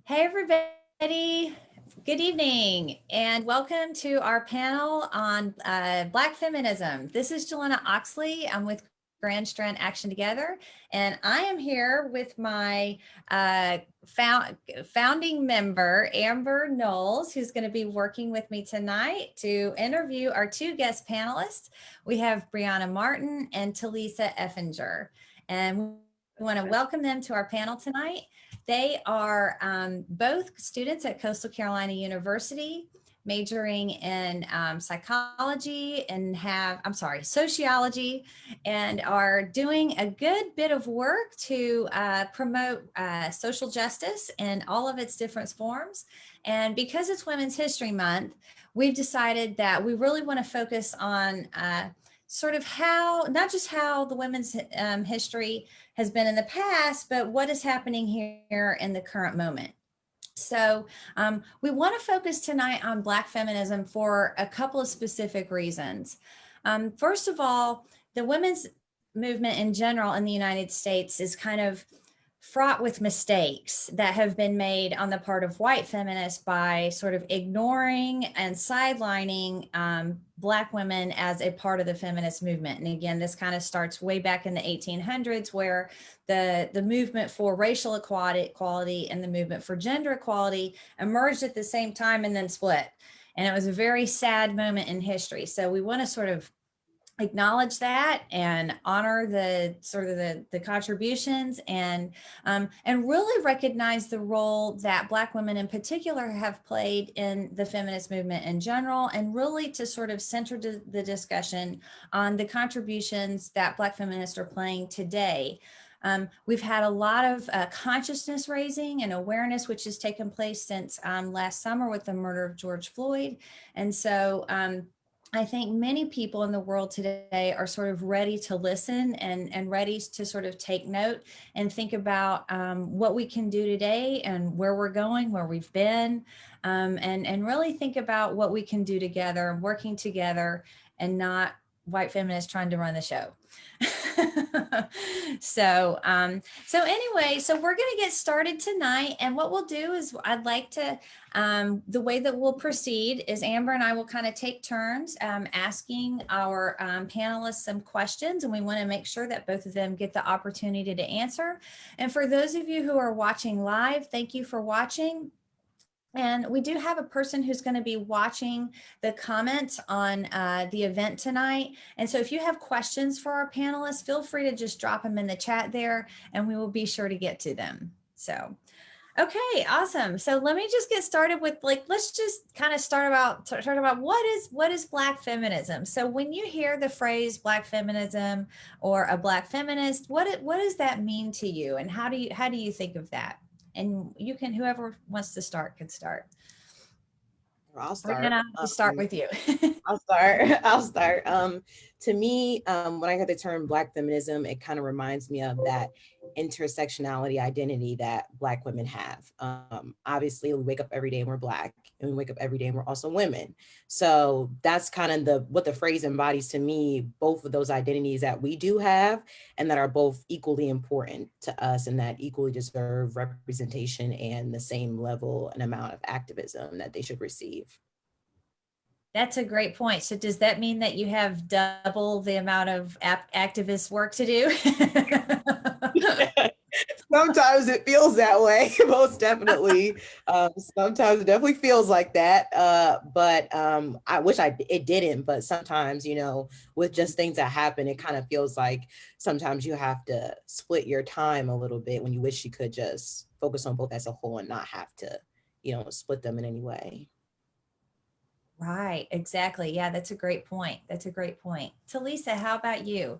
Hey, everybody. Good evening and welcome to our panel on Black feminism. This is Julinna Oxley. I'm with Grand Strand Action Together, and I am here with my founding member, Amber Knowles, who's going to be working with me tonight to interview our two guest panelists. We have Brianna Martin and Talisa Effinger, and we want to welcome them to our panel tonight. They are both students at Coastal Carolina University, majoring in psychology and sociology, and are doing a good bit of work to promote social justice in all of its different forms. And because it's Women's History Month, we've decided that we really want to focus on sort of how, not just how the women's history has been in the past, but what is happening here in the current moment. So we want to focus tonight on Black feminism for a couple of specific reasons. First of all, the women's movement in general in the United States is kind of fraught with mistakes that have been made on the part of white feminists by sort of ignoring and sidelining Black women as a part of the feminist movement. And again, this kind of starts way back in the 1800s, where the movement for racial equality and the movement for gender equality emerged at the same time and then split. And it was a very sad moment in history. So we want to sort of acknowledge that and honor the sort of the contributions and really recognize the role that Black women in particular have played in the feminist movement in general, and really to sort of center the discussion on the contributions that Black feminists are playing today. We've had a lot of consciousness raising and awareness, which has taken place since last summer with the murder of George Floyd. And so I think many people in the world today are sort of ready to listen and ready to sort of take note and think about what we can do today and where we're going, where we've been, and really think about what we can do together, working together, and not white feminists trying to run the show. So anyway, so we're going to get started tonight, and what we'll do is I'd like to, the way that we'll proceed is Amber and I will kind of take turns asking our panelists some questions, and we want to make sure that both of them get the opportunity to answer. And for those of you who are watching live, thank you for watching. And we do have a person who's going to be watching the comments on the event tonight. And so if you have questions for our panelists, feel free to just drop them in the chat there, and we will be sure to get to them. So, okay, awesome. So let me just get started with, let's just kind of start about what is Black feminism. So when you hear the phrase Black feminism or a Black feminist, what does that mean to you, and how do you think of that? And you can, whoever wants to start can start. I'll start. Brianna, we'll start with you. I'll start. I'll start. To me, when I hear the term Black feminism, it kind of reminds me of that intersectionality identity that Black women have. Obviously, we wake up every day and we're Black, and we wake up every day and we're also women. So that's kind of what the phrase embodies to me, both of those identities that we do have and that are both equally important to us and that equally deserve representation and the same level and amount of activism that they should receive. That's a great point. So does that mean that you have double the amount of activist work to do? Sometimes it feels that way, most definitely. Sometimes it definitely feels like that. But I wish it didn't. But sometimes, with just things that happen, it kind of feels like sometimes you have to split your time a little bit when you wish you could just focus on both as a whole and not have to, split them in any way. Right, exactly. Yeah, that's a great point. That's a great point. Talisa, how about you?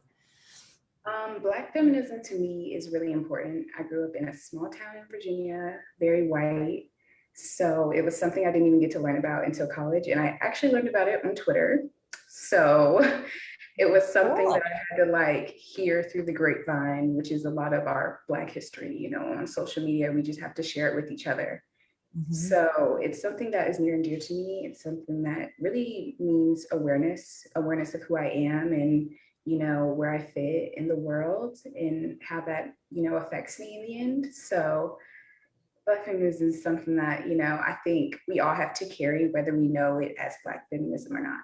Black feminism to me is really important. I grew up in a small town in Virginia, very white. So it was something I didn't even get to learn about until college. And I actually learned about it on Twitter. So it was something that I had to hear through the grapevine, which is a lot of our Black history, on social media. We just have to share it with each other. Mm-hmm. So it's something that is near and dear to me. It's something that really means awareness of who I am and where I fit in the world and how that, affects me in the end. So Black feminism is something that, I think we all have to carry, whether we know it as Black feminism or not.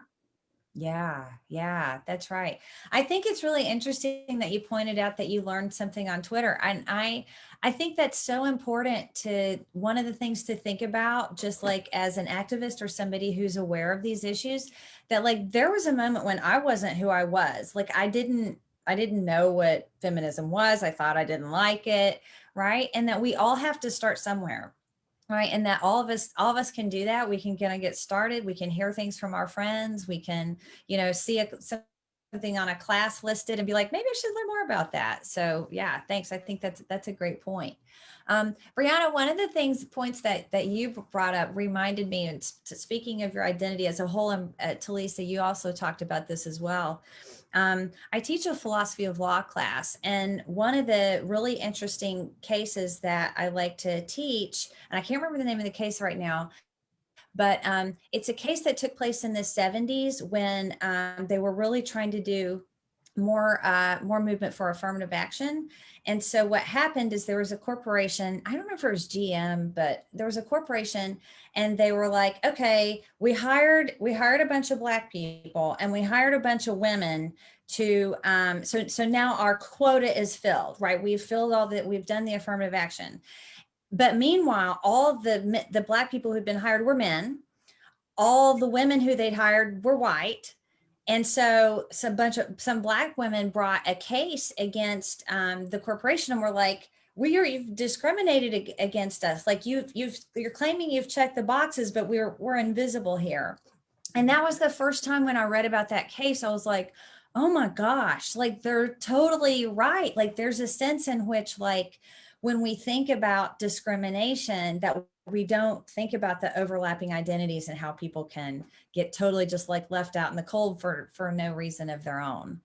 Yeah, that's right. I think it's really interesting that you pointed out that you learned something on Twitter. And I think that's so important to, one of the things to think about, just like as an activist or somebody who's aware of these issues, that like there was a moment when I wasn't who I was. Like I didn't know what feminism was. I thought I didn't like it, right? And that we all have to start somewhere. Right. And that all of us can do that. We can kind of get started. We can hear things from our friends. We can, see something on a class listed and be like, maybe I should learn more about that. So yeah, thanks. I think that's a great point. Brianna, one of the points that you brought up reminded me, and speaking of your identity as a whole, and Talisa, you also talked about this as well. I teach a philosophy of law class, and one of the really interesting cases that I like to teach, and I can't remember the name of the case right now, but it's a case that took place in the 70s when they were really trying to do more movement for affirmative action. And so what happened is there was a corporation, I don't know if it was GM, but there was a corporation, and they were like, okay, we hired a bunch of Black people and we hired a bunch of women to so now our quota is filled, right? We've filled we've done the affirmative action. But meanwhile, all the Black people who'd been hired were men. All the women who they'd hired were white. And so some Black women brought a case against the corporation, and were like, you've discriminated against us. Like you're claiming you've checked the boxes, but we're invisible here. And that was the first time when I read about that case, I was like, oh my gosh, like they're totally right. Like there's a sense in which, like, when we think about discrimination, that we don't think about the overlapping identities and how people can get totally just like left out in the cold for no reason of their own.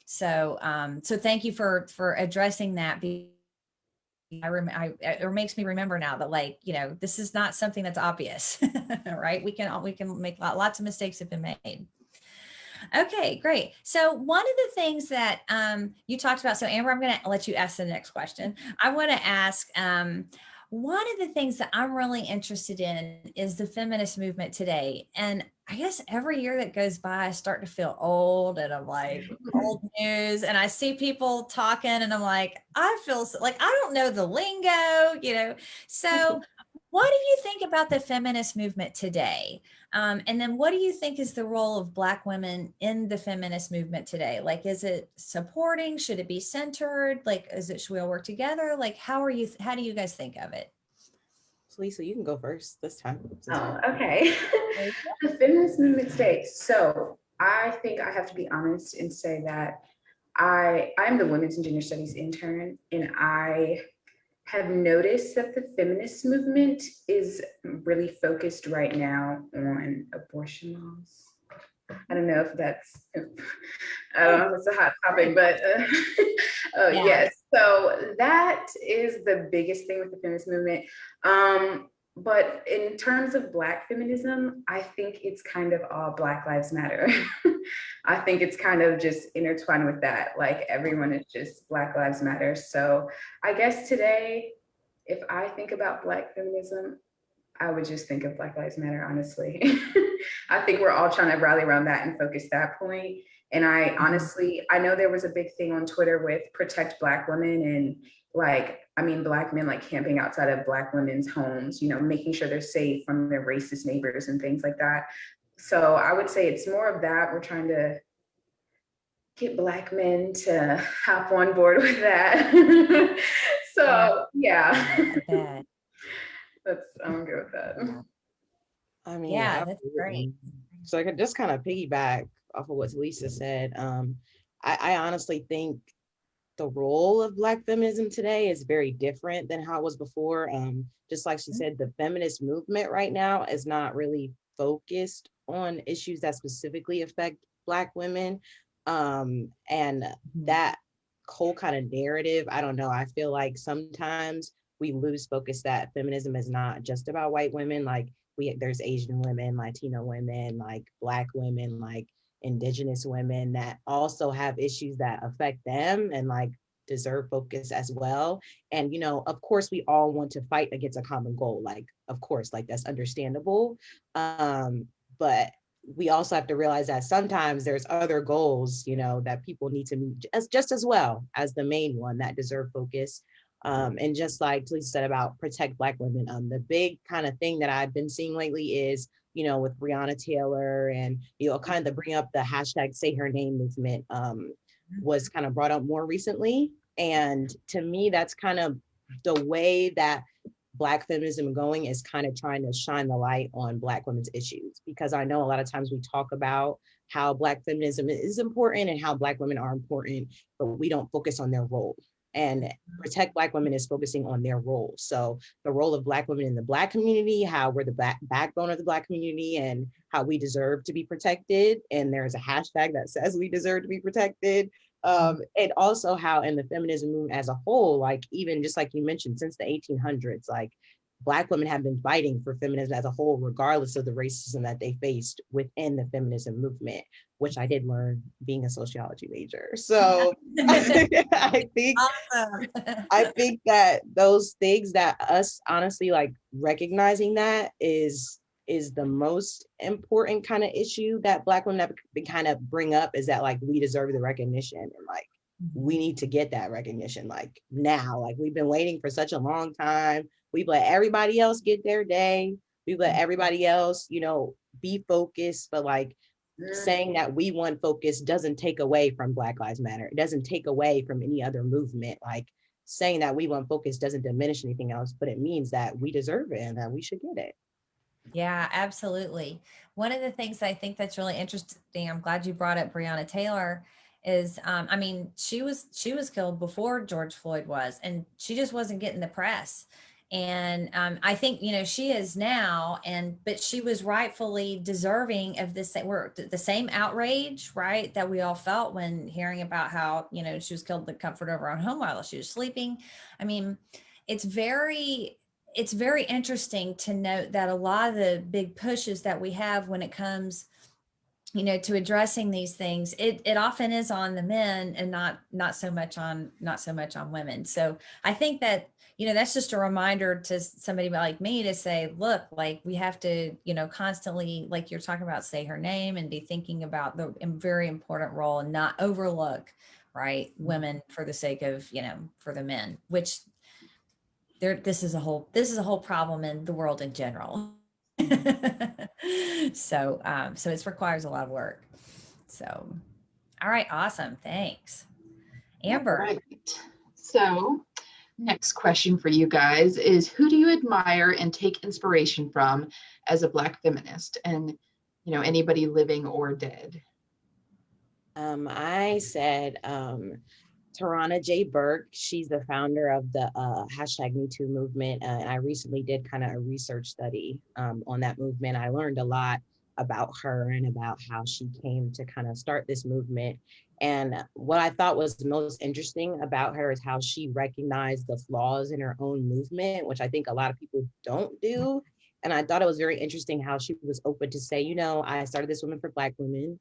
So so thank you for addressing that. It makes me remember now that, like, this is not something that's obvious, right? We can make lots of mistakes have been made. Okay, great. So one of the things that you talked about, so Amber, I'm going to let you ask the next question. I want to ask, one of the things that I'm really interested in is the feminist movement today. And I guess every year that goes by, I start to feel old, and I'm like, old news. And I see people talking and I'm like, I feel like I don't know the lingo, So what do you think about the feminist movement today? And then what do you think is the role of Black women in the feminist movement today? Like, is it supporting? Should it be centered? Like, should we all work together? Like, how do you guys think of it? Talisa, you can go first this time. Oh, okay. The feminist movement today. So I think I have to be honest and say that I'm the women's and gender studies intern, and I have noticed that the feminist movement is really focused right now on abortion laws. I don't know if I don't know if it's a hot topic, but Yeah. yes. So that is the biggest thing with the feminist movement. But in terms of Black feminism, I think it's kind of all Black Lives Matter. I think it's kind of just intertwined with that. Like everyone is just Black Lives Matter. So I guess today, if I think about Black feminism, I would just think of Black Lives Matter, honestly. I think we're all trying to rally around that and focus that point. And I honestly, I know there was a big thing on Twitter with protect Black women, and Black men like camping outside of Black women's homes, making sure they're safe from their racist neighbors and things like that. So I would say it's more of that. We're trying to get Black men to hop on board with that. So yeah. I'm good with that. I mean, Yeah, that's great. So I could just kind of piggyback off of what Talisa said. I honestly think the role of Black feminism today is very different than how it was before. Just like she said, the feminist movement right now is not really focused on issues that specifically affect Black women. And that whole kind of narrative, I don't know, I feel like sometimes we lose focus that feminism is not just about white women. Like there's Asian women, Latino women, like Black women, like Indigenous women that also have issues that affect them. And like deserve focus as well. And, you know, of course, we all want to fight against a common goal. Like, of course, like that's understandable. But we also have to realize that sometimes there's other goals, you know, that people need to meet just as well as the main one that deserve focus. And just like Talisa said about protect Black women, the big kind of thing that I've been seeing lately is, you know, with Breonna Taylor and, you know, kind of bring up the hashtag say her name movement was kind of brought up more recently. And to me, that's kind of the way that Black feminism going is kind of trying to shine the light on Black women's issues, because I know a lot of times we talk about how Black feminism is important and how Black women are important, but we don't focus on their role. And protect Black women is focusing on their role. So the role of Black women in the Black community, how we're the backbone of the Black community and how we deserve to be protected. And there's a hashtag that says we deserve to be protected. And also how in the feminism movement as a whole, like even just like you mentioned, since the 1800s, like Black women have been fighting for feminism as a whole, regardless of the racism that they faced within the feminism movement, which I did learn being a sociology major. So I think Awesome. I think that those things that us honestly like recognizing that is the most important kind of issue that Black women have been kind of bring up, is that like we deserve the recognition and like we need to get that recognition like now. Like we've been waiting for such a long time. We've let everybody else get their day. We've let everybody else, you know, be focused, but like saying that we want focus doesn't take away from Black Lives Matter. It doesn't take away from any other movement. Like saying that we want focus doesn't diminish anything else, but it means that we deserve it and that we should get it. Yeah, absolutely. One of the things I think that's really interesting, I'm glad you brought up Breonna Taylor, is I mean, she was killed before George Floyd was, and she just wasn't getting the press. And I think, you know, she is now, but she was rightfully deserving of this. We're the same outrage, right, that we all felt when hearing about how, you know, she was killed in the comfort of her own home while she was sleeping. I mean, it's very it's very interesting to note that a lot of the big pushes that we have when it comes, you know, to addressing these things, it often is on the men and not so much on women. So I think that, you know, that's just a reminder to somebody like me to say, look, like we have to, you know, constantly, like you're talking about, say her name and be thinking about the very important role and not overlook, right, women for the sake of, you know, for the men, which this is a whole problem in the world in general. So so it requires a lot of work. So all right, awesome, thanks. Amber. All right. So next question for you guys is, who do you admire and take inspiration from as a Black feminist? And, you know, anybody living or dead? I said Tarana J. Burke. She's the founder of the hashtag Me Too movement. And I recently did kind of a research study on that movement. I learned a lot about her and about how she came to kind of start this movement. And what I thought was the most interesting about her is how she recognized the flaws in her own movement, which I think a lot of people don't do. And I thought it was very interesting how she was open to say, you know, I started this movement for Black women,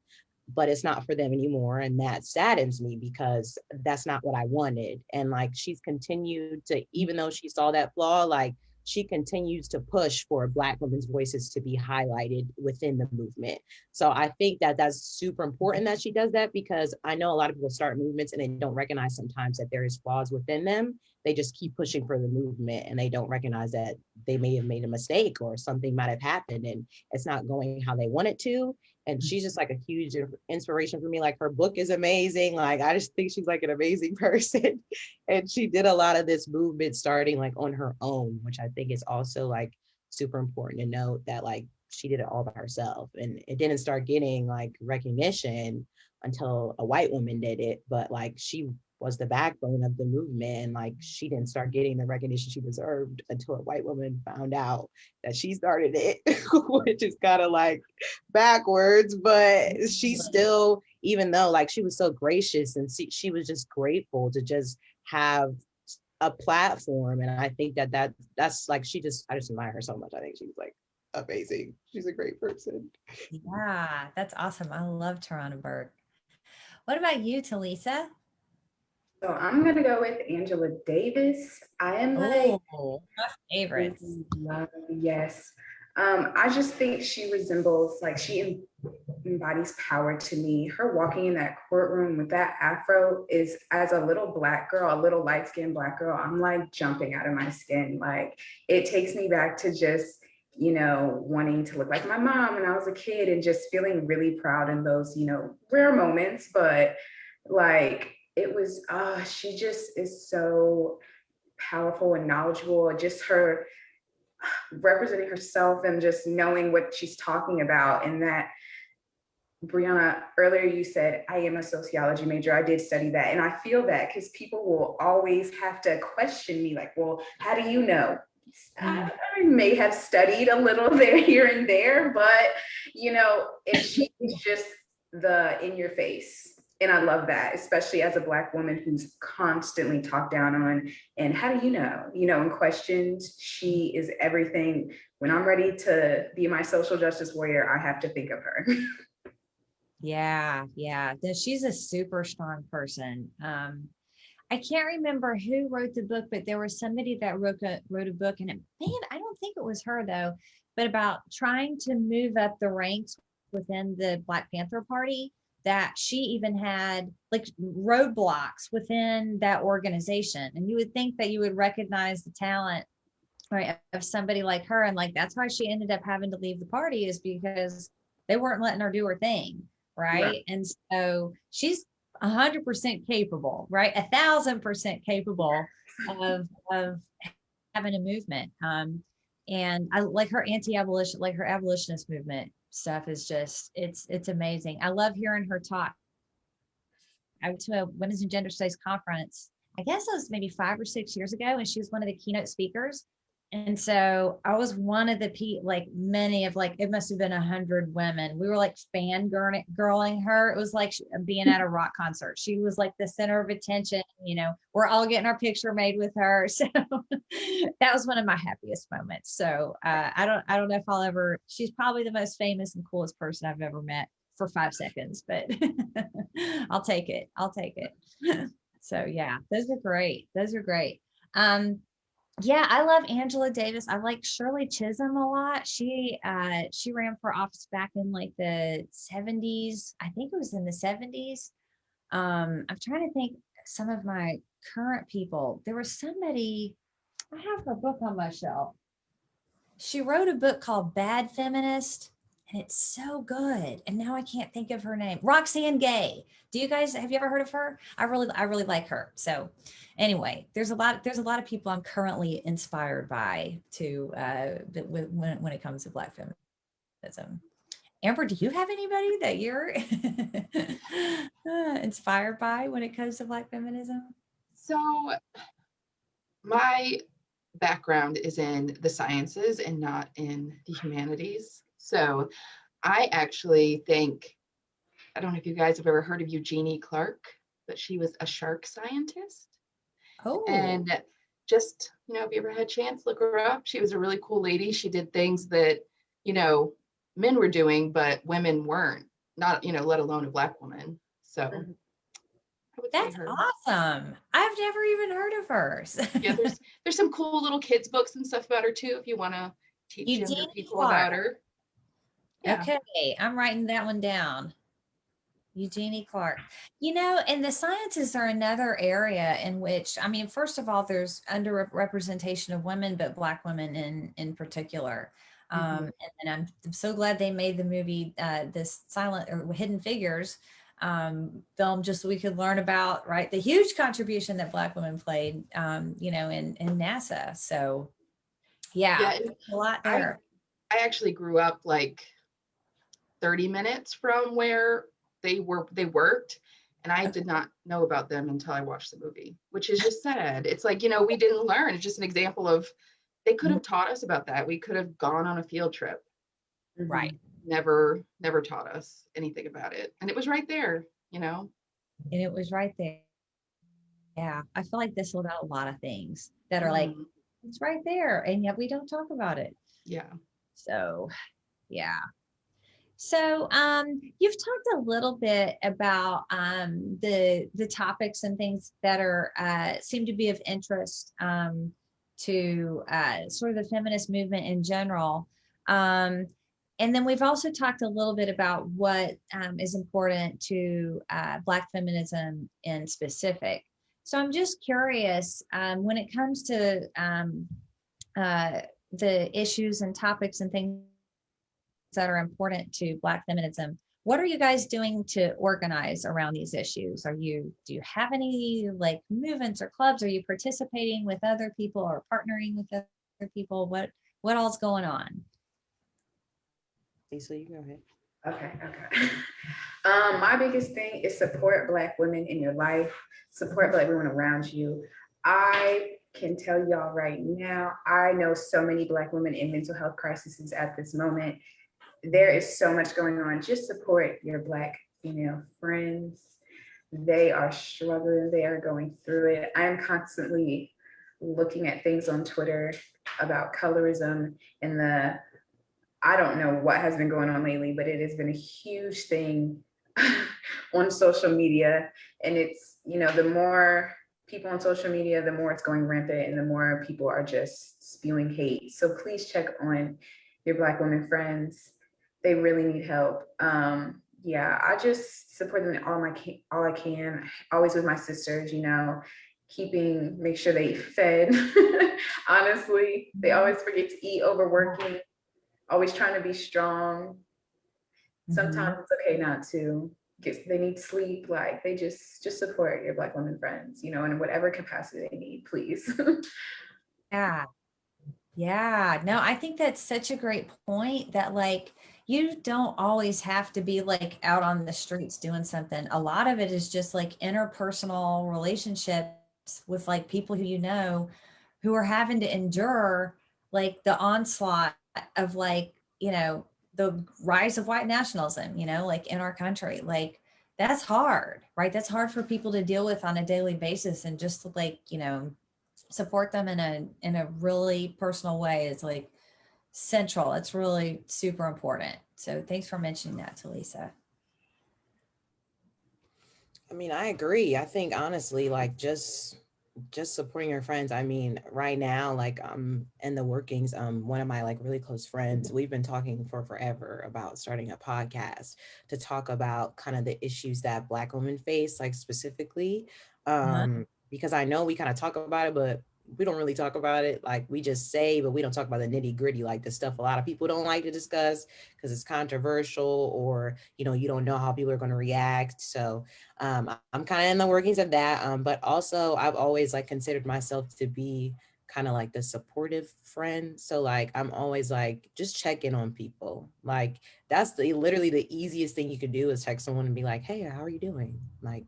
but it's not for them anymore. And that saddens me because that's not what I wanted. And like, she's continued to, even though she saw that flaw, like she continues to push for Black women's voices to be highlighted within the movement. So I think that that's super important that she does that, because I know a lot of people start movements and they don't recognize sometimes that there is flaws within them. They just keep pushing for the movement and they don't recognize that they may have made a mistake or something might have happened and it's not going how they want it to. And she's just like a huge inspiration for me. Like her book is amazing. Like I just think she's like an amazing person. And she did a lot of this movement starting like on her own, which I think is also like super important to note that like she did it all by herself. And it didn't start getting like recognition until a white woman did it. But like she was the backbone of the movement. And like she didn't start getting the recognition she deserved until a white woman found out that she started it, which is kind of like backwards. But she still, even though like she was so gracious and she was just grateful to just have a platform. And I think that's like I just admire her so much. I think she's like amazing. She's a great person. Yeah, that's awesome. I love Tarana Burke. What about you, Talisa? So I'm gonna go with Angela Davis. I am like, Oh, my favorites. love, yes. I just think she resembles, like, she embodies power to me. Her walking in that courtroom with that afro is, as a little Black girl, a little light-skinned Black girl, I'm like jumping out of my skin. Like, it takes me back to just, wanting to look like my mom when I was a kid and just feeling really proud in those, rare moments. But like, it was, she just is so powerful and knowledgeable. Just her representing herself and just knowing what she's talking about. And that, Brianna, earlier you said, I am a sociology major. I did study that. And I feel that because people will always have to question me, like, well, how do you know? I may have studied a little there, here and there, but, and she's just the in your face. And I love that, especially as a Black woman who's constantly talked down on. And how do you know? And questions. She is everything. When I'm ready to be my social justice warrior, I have to think of her. Yeah. She's a super strong person. I can't remember who wrote the book, but there was somebody that wrote a book, and I don't think it was her though, but about trying to move up the ranks within the Black Panther Party, that she even had like roadblocks within that organization. And you would think that you would recognize the talent, right, of somebody like her. And like, that's why she ended up having to leave the party, is because they weren't letting her do her thing. Right. And so she's 100% capable, right? 1,000% capable of having a movement. And I like her anti-abolition, like her abolitionist movement stuff is just, it's amazing. I love hearing her talk. I went to a women's and gender studies conference, I guess it was maybe 5 or 6 years ago, and she was one of the keynote speakers. And so I was one of the like many of, like, it must have been 100 women. We were like fangirling her. It was like being at a rock concert. She was like the center of attention. We're all getting our picture made with her. So that was one of my happiest moments. So I don't know if I'll ever. She's probably the most famous and coolest person I've ever met for 5 seconds, but I'll take it. So yeah, those are great. Yeah, I love Angela Davis. I like Shirley Chisholm a lot. She ran for office back in like the 70s. I think it was in the 70s. I'm trying to think some of my current people. There was somebody, I have her book on my shelf. She wrote a book called Bad Feminist, and it's so good. And now I can't think of her name. Roxane Gay. Have you ever heard of her? I really like her. So anyway, there's a lot of people I'm currently inspired by when it comes to Black feminism. Amber, do you have anybody that you're inspired by when it comes to Black feminism? So my background is in the sciences and not in the humanities. So I actually think, I don't know if you guys have ever heard of Eugenie Clark, but she was a shark scientist. Oh. And just, if you ever had a chance, look her up. She was a really cool lady. She did things that, men were doing, but women weren't, not, let alone a Black woman. So I would That's say her. awesome. I've never even heard of her. Yeah, there's some cool little kids books and stuff about her too, if you want to teach younger people about her. Yeah. Okay, I'm writing that one down. Eugenie Clark. And the sciences are another area in which, first of all, there's underrepresentation of women, but Black women in particular. And then I'm so glad they made the movie, this Silent or Hidden Figures film, just so we could learn about, right, the huge contribution that Black women played, in NASA. So yeah, a lot there. I actually grew up like 30 minutes from where they worked, and I did not know about them until I watched the movie, which is just sad. It's like, we didn't learn. It's just an example of, they could have taught us about that. We could have gone on a field trip. Right. Never taught us anything about it. And it was right there, And it was right there. Yeah. I feel like this about a lot of things that are like, it's right there, and yet we don't talk about it. Yeah. So yeah. So you've talked a little bit about the topics and things that are seem to be of interest to sort of the feminist movement in general. And then we've also talked a little bit about what is important to Black feminism in specific. So I'm just curious, when it comes to the issues and topics and things that are important to Black feminism, what are you guys doing to organize around these issues? Do you have any like movements or clubs? Are you participating with other people or partnering with other people? What all's going on? Lisa, you go ahead. Okay. My biggest thing is support Black women in your life, support Black women around you. I can tell y'all right now, I know so many Black women in mental health crises at this moment. There is so much going on. Just support your Black female friends. They are struggling, they are going through it. I am constantly looking at things on Twitter about colorism and I don't know what has been going on lately, but it has been a huge thing on social media. And it's, the more people on social media, the more it's going rampant and the more people are just spewing hate. So please check on your Black women friends. They really need help. Yeah, I just support them all I can, always with my sisters, make sure they eat fed. Honestly, they always forget to eat overworking, always trying to be strong. Sometimes it's okay not to. They need sleep. Like they just support your Black women friends, in whatever capacity they need, please. Yeah. Yeah, no, I think that's such a great point that like you don't always have to be like out on the streets doing something. A lot of it is just like interpersonal relationships with like people who are having to endure like the onslaught of like, the rise of white nationalism, like in our country. Like that's hard, right? That's hard for people to deal with on a daily basis and just like, support them in a really personal way is like central. It's really super important. So thanks for mentioning that, Talisa. I mean, I agree. I think honestly, like just supporting your friends. I mean, right now, like in the workings, one of my like really close friends, we've been talking for forever about starting a podcast to talk about kind of the issues that Black women face, like specifically. Because I know we kind of talk about it, but we don't really talk about it. Like we just say, but we don't talk about the nitty gritty, like the stuff a lot of people don't like to discuss because it's controversial or, you don't know how people are going to react. So I'm kind of in the workings of that. But also I've always like considered myself to be kind of like the supportive friend. So like, I'm always like, just check in on people. Like that's literally the easiest thing you could do is text someone and be like, hey, how are you doing? Like,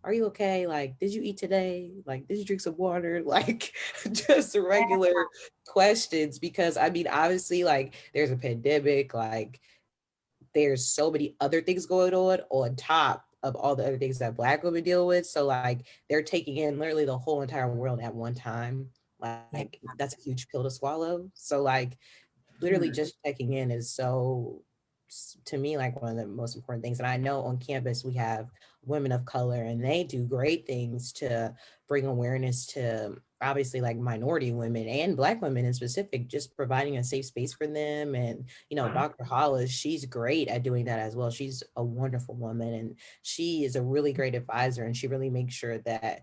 are you okay? Like, did you eat today? Like, did you drink some water? Like just regular questions, because I mean, obviously like there's a pandemic, like there's so many other things going on top of all the other things that Black women deal with. So like they're taking in literally the whole entire world at one time. Like that's a huge pill to swallow. So like literally just checking in is so, to me, like one of the most important things. And I know on campus we have women of color and they do great things to bring awareness to obviously like minority women and Black women in specific, just providing a safe space for them. And Dr. Hollis, she's great at doing that as well. She's a wonderful woman and she is a really great advisor, and she really makes sure that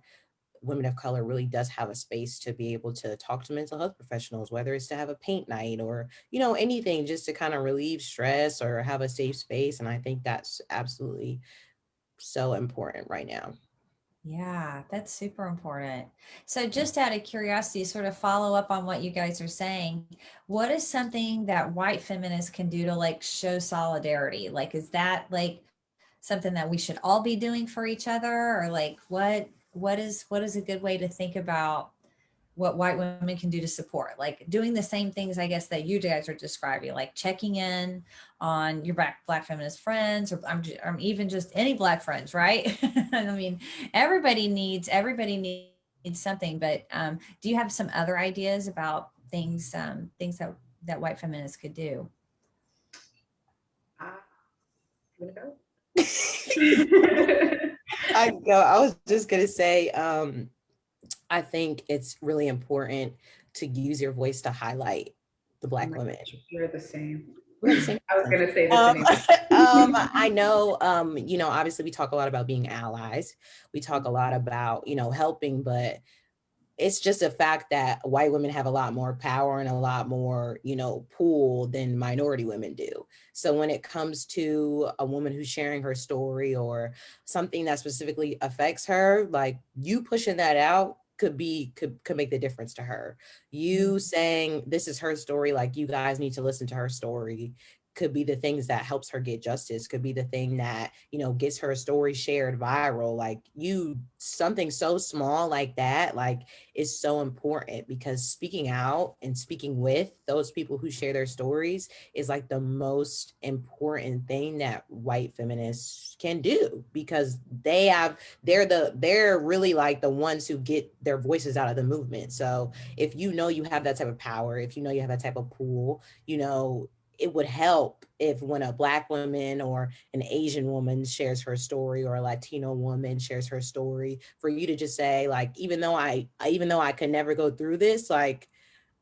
women of color really does have a space to be able to talk to mental health professionals, whether it's to have a paint night or, anything just to kind of relieve stress or have a safe space. And I think that's absolutely so important right now. Yeah, that's super important. So just out of curiosity, sort of follow up on what you guys are saying, what is something that white feminists can do to like show solidarity? Like, is that like something that we should all be doing for each other? Or like what is a good way to think about what white women can do to support, like doing the same things, I guess, that you guys are describing, like checking in on your black feminist friends, or I'm even just any Black friends, right? I mean, everybody needs something, but do you have some other ideas about things that white feminists could do? I was just gonna say, I think it's really important to use your voice to highlight the Black women. You're the same. We're the same. I was gonna say the same. I know, obviously we talk a lot about being allies. We talk a lot about, helping, but it's just a fact that white women have a lot more power and a lot more, pull than minority women do. So when it comes to a woman who's sharing her story or something that specifically affects her, like you pushing that out could make the difference to her. You saying this is her story, like you guys need to listen to her story, could be the things that helps her get justice, could be the thing that, gets her story shared viral. Like something so small like that, like is so important, because speaking out and speaking with those people who share their stories is like the most important thing that white feminists can do, because they're really like the ones who get their voices out of the movement. So if you have that type of power, if you have that type of pull, it would help if when a Black woman or an Asian woman shares her story, or a Latino woman shares her story, for you to just say, like, even though I could never go through this, like,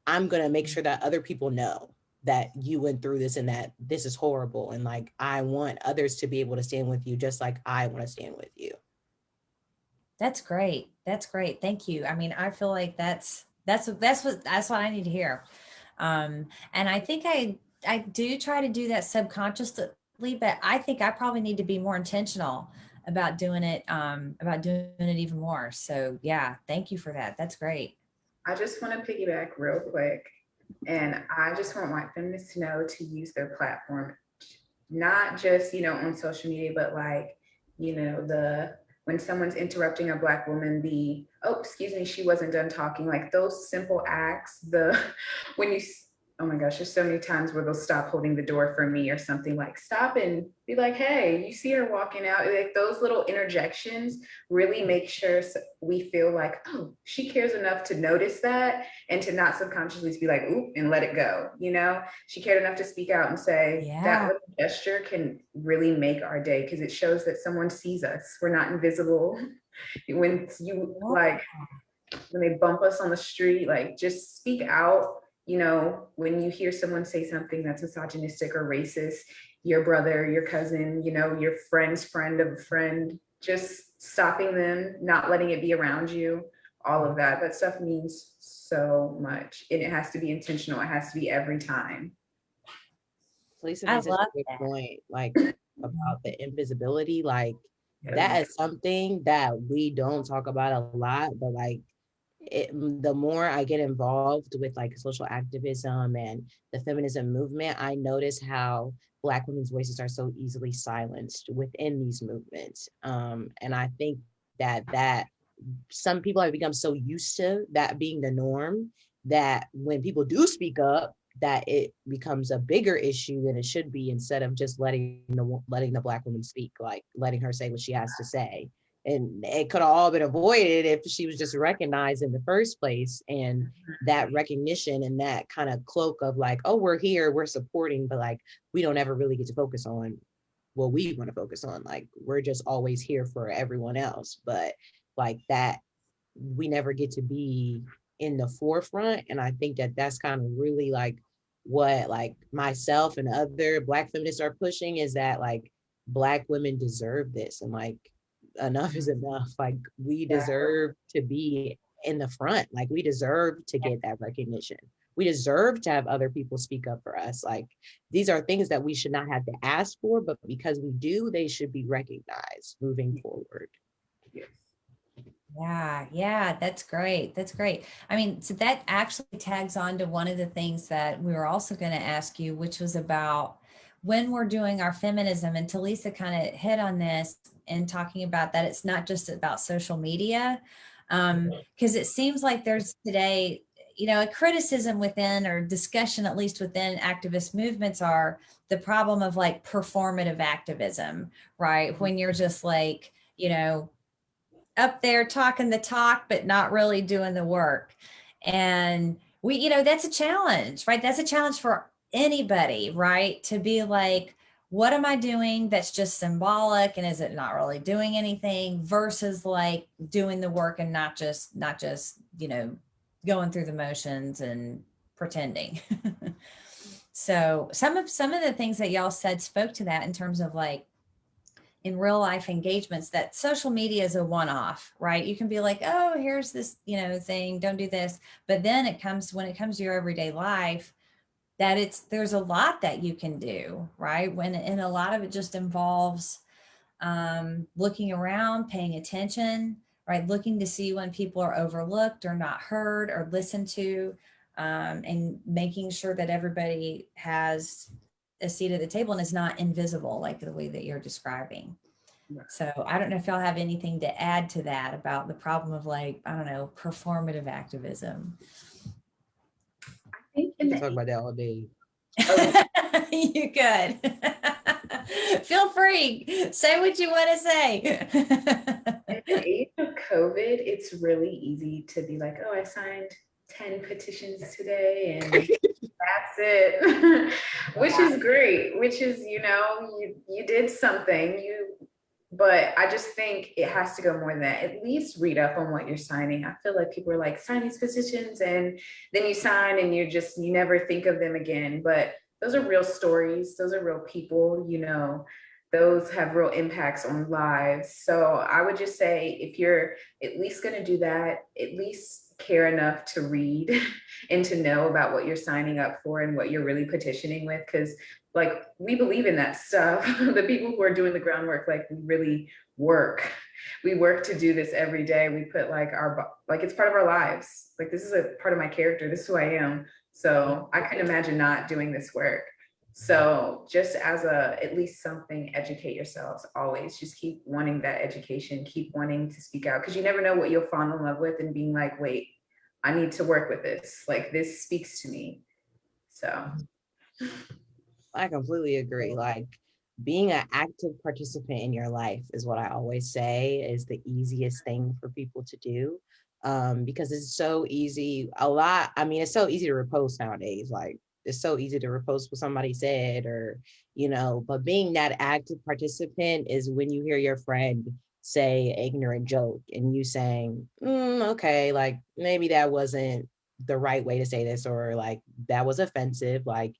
I'm going to make sure that other people know that you went through this and that this is horrible. And like, I want others to be able to stand with you just like I want to stand with you. That's great. That's great. Thank you. I mean, I feel like that's what I need to hear. And I think I do try to do that subconsciously, but I think I probably need to be more intentional about doing it even more. So yeah, thank you for that. That's great. I just want to piggyback real quick. And I just want white feminists to know to use their platform, not just, on social media, but like, when someone's interrupting a Black woman, oh, excuse me, she wasn't done talking, like those simple acts, oh my gosh, there's so many times where they'll stop holding the door for me or something, like stop and be like, hey, you see her walking out. Like those little interjections really make sure we feel like, oh, she cares enough to notice that and to not subconsciously be like, oop, and let it go. She cared enough to speak out and say, that little gesture can really make our day, because it shows that someone sees us. We're not invisible. When they bump us on the street, like just speak out. When you hear someone say something that's misogynistic or racist, your brother, your cousin, your friend's friend of a friend, just stopping them, not letting it be around you, all of that stuff means so much. And it has to be intentional. It has to be every time. Talisa made such a good point, like about the invisibility. Like that is something that we don't talk about a lot, but like, the more I get involved with like social activism and the feminism movement, I notice how Black women's voices are so easily silenced within these movements. And I think that some people have become so used to that being the norm, that when people do speak up, that it becomes a bigger issue than it should be, instead of just letting the Black woman speak, like letting her say what she has to say. And it could have all been avoided if she was just recognized in the first place. And that recognition and that kind of cloak of like, oh, we're here, we're supporting, but like, we don't ever really get to focus on what we want to focus on. Like, we're just always here for everyone else. But like that, we never get to be in the forefront. And I think that that's kind of really like what like myself and other Black feminists are pushing, is that like Black women deserve this. And like, enough is enough. Like, we deserve to be in the front. Like, we deserve to get that recognition. We deserve to have other people speak up for us. Like, these are things that we should not have to ask for, but because we do, they should be recognized moving forward. Yeah, that's great. That's great. I mean, so that actually tags on to one of the things that we were also going to ask you, which was about when we're doing our feminism. And Talisa kind of hit on this and talking about that it's not just about social media, because it seems like there's today, a criticism within, or discussion at least within activist movements, are the problem of like performative activism, right? When you're just like, up there talking the talk, but not really doing the work. And that's a challenge, right? That's a challenge for anybody, right? To be like, what am I doing that's just symbolic and is it not really doing anything versus like doing the work and not just, you know, going through the motions and pretending. So some of the things that y'all said spoke to that in terms of like in real life engagements, that social media is a one-off, right? You can be like, oh, here's this, you know, thing, don't do this. But then when it comes to your everyday life, that there's a lot that you can do, right? And a lot of it just involves looking around, paying attention, right? Looking to see when people are overlooked or not heard or listened to, and making sure that everybody has a seat at the table and is not invisible, like the way that you're describing. So I don't know if y'all have anything to add to that about the problem of like, I don't know, performative activism. I think We can talk about that all day. You could. Feel free. Say what you want to say. In the age of COVID, it's really easy to be like, oh, I signed 10 petitions today and that's it. Which is great, which is, you know, you did something, but I just think it has to go more than that. At least read up on what you're signing. I feel like people are like, sign these petitions, and then you sign and you never think of them again. But those are real stories. Those are real people, you know, those have real impacts on lives. So I would just say, if you're at least going to do that, at least care enough to read and to know about what you're signing up for and what you're really petitioning with. Because like, we believe in that stuff. The people who are doing the groundwork, like, we really work. We work to do this every day. We put like it's part of our lives. Like, this is a part of my character. This is who I am. So I couldn't imagine not doing this work. So just at least something, educate yourselves always. Just keep wanting that education, keep wanting to speak out, because you never know what you'll fall in love with and being like, wait, I need to work with this. Like, this speaks to me. So I completely agree. Like, being an active participant in your life is what I always say is the easiest thing for people to do. Because it's so easy. It's so easy to repost nowadays. Like, it's so easy to repost what somebody said, or, you know, but being that active participant is when you hear your friend say an ignorant joke and you saying, okay, like maybe that wasn't the right way to say this, or like that was offensive. Like,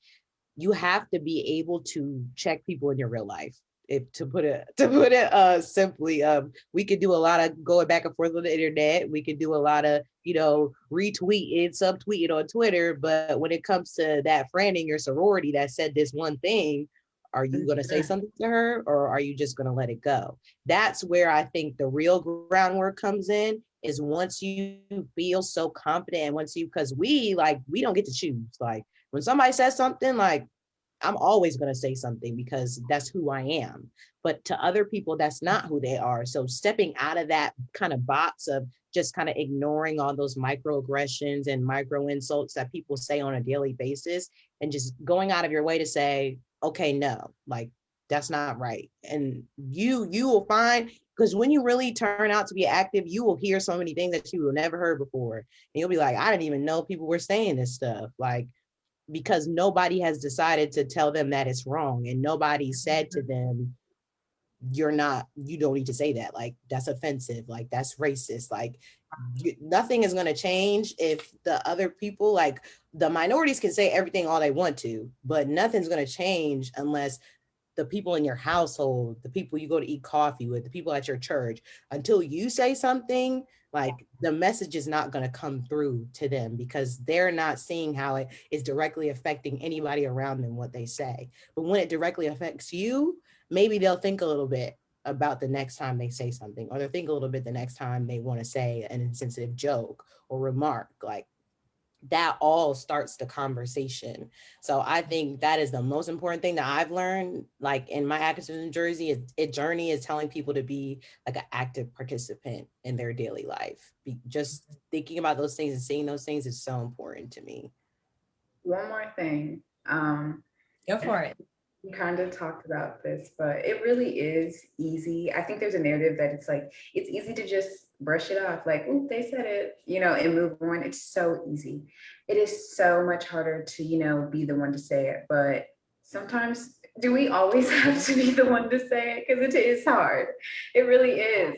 you have to be able to check people in your real life. If to put it simply, we could do a lot of going back and forth on the internet. We could do a lot of, you know, retweeting, subtweeting on Twitter. But when it comes to that friend in your sorority that said this one thing, are you going to say something to her, or are you just going to let it go? That's where I think the real groundwork comes in, is once you feel so confident, and because we don't get to choose. Like, when somebody says something, like, I'm always going to say something because that's who I am. But to other people, that's not who they are. So stepping out of that kind of box of just kind of ignoring all those microaggressions and micro insults that people say on a daily basis, and just going out of your way to say, okay, no, like, that's not right. And you will find, because when you really turn out to be active, you will hear so many things that you have never heard before. And you'll be like, I didn't even know people were saying this stuff. Like, because nobody has decided to tell them that it's wrong, and nobody said to them, you don't need to say that, like, that's offensive, like, that's racist. Like, nothing is going to change if the other people, like, the minorities can say everything all they want to, but nothing's going to change unless the people in your household, the people you go to eat coffee with, the people at your church, until you say something, like, the message is not going to come through to them, because they're not seeing how it is directly affecting anybody around them, what they say. But when it directly affects you, maybe they'll think a little bit about the next time they say something, or they'll think a little bit the next time they want to say an insensitive joke or remark. Like, that all starts the conversation. So I think that is the most important thing that I've learned, like, in my activism journey, is telling people to be like an active participant in their daily life. Just thinking about those things and seeing those things is so important to me. one more thing. Go for it. We kind of talked about this, but it really is easy. I think there's a narrative that it's like, it's easy to just brush it off, like, oh, they said it, you know, and move on. It's so easy. It is so much harder to, you know, be the one to say it. But sometimes Do we always have to be the one to say it? Because it is hard. It really is.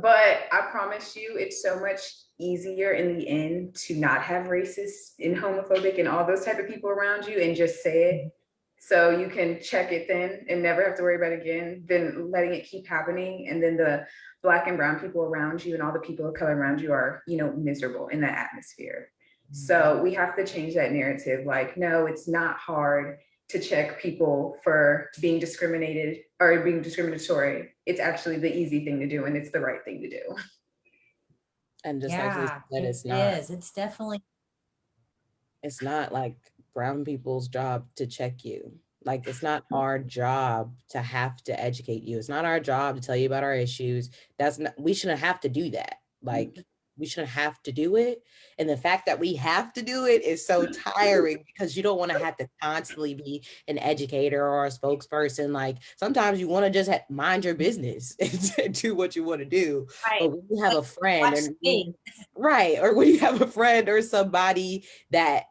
But I promise you, it's so much easier in the end to not have racist and homophobic and all those type of people around you and just say it. So you can check it then and never have to worry about it again, than letting it keep happening. And then the Black and brown people around you and all the people of color around you are, miserable in that atmosphere. So we have to change that narrative. Like, no, it's not hard to check people for being discriminated or being discriminatory. It's actually the easy thing to do, and it's the right thing to do. And just like Lisa Yeah, said, it it's not, is. It's definitely, it's not like brown people's job to check you. Like, it's not our job to have to educate you. It's not our job to tell you about our issues. That's not, we shouldn't have to do that. Like, we shouldn't have to do it. And the fact that we have to do it is so tiring because you don't want to have to constantly be an educator or a spokesperson. Like, sometimes you want to just mind your business and do what you want to do. right. But when you have a friend, Watch and me. right, or when you have a friend or somebody that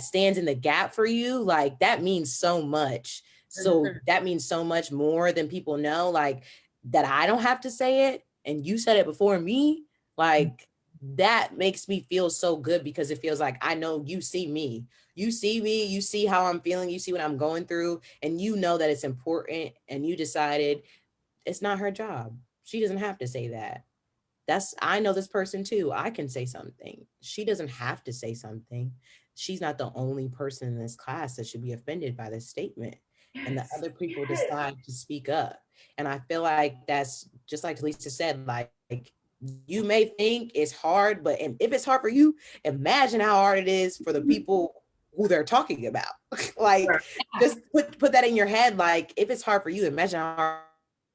stands in the gap for you, like, that means so much. So that means so much more than people know, like, that I don't have to say it and you said it before me. Like, that makes me feel so good because it feels like I know you see me, you see how I'm feeling, you see what I'm going through, and you know that it's important, and you decided it's not her job. She doesn't have to say that. I know this person too. I can say something. She doesn't have to say something. She's not the only person in this class that should be offended by this statement. And the Yes. other people Yes. decide to speak up. And I feel like that's just like Talisa said, like, you may think it's hard, but if it's hard for you, imagine how hard it is for the people who they're talking about. Like, just put that in your head. Like, if it's hard for you, imagine how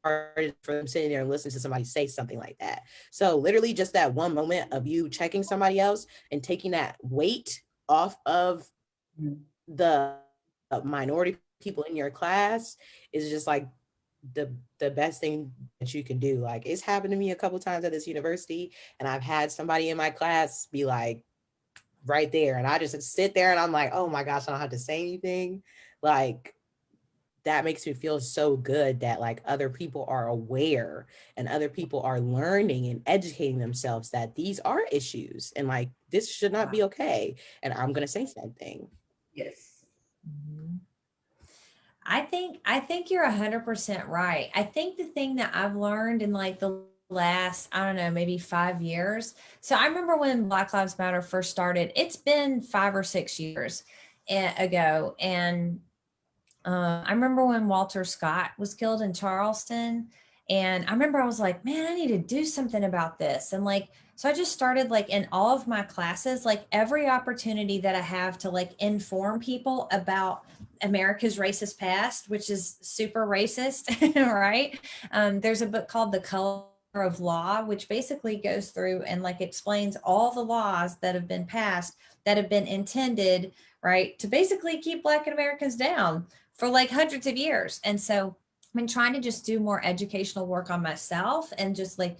hard for them sitting there and listening to somebody say something like that. So literally just that one moment of you checking somebody else and taking that weight off of the minority people in your class is just like the best thing that you can do. Like, it's happened to me a couple times at this university, and I've had somebody in my class be like right there, and I just sit there and I'm like, oh my gosh, I don't have to say anything. Like, that makes me feel so good that like other people are aware and other people are learning and educating themselves that these are issues and like this should not be okay. And I'm going to say something. Yes. I think you're 100% right. I think the thing that I've learned in like the last, I don't know, maybe 5 years. So I remember when Black Lives Matter first started, it's been 5 or 6 years ago. And I remember when Walter Scott was killed in Charleston. And I remember I was like, man, I need to do something about this. And like, so I just started like in all of my classes, like every opportunity that I have to like inform people about America's racist past, which is super racist, right? There's a book called The Color of Law, which basically goes through and like explains all the laws that have been passed that have been intended, right, to basically keep Black Americans down for like hundreds of years. And so I've been trying to just do more educational work on myself and just like,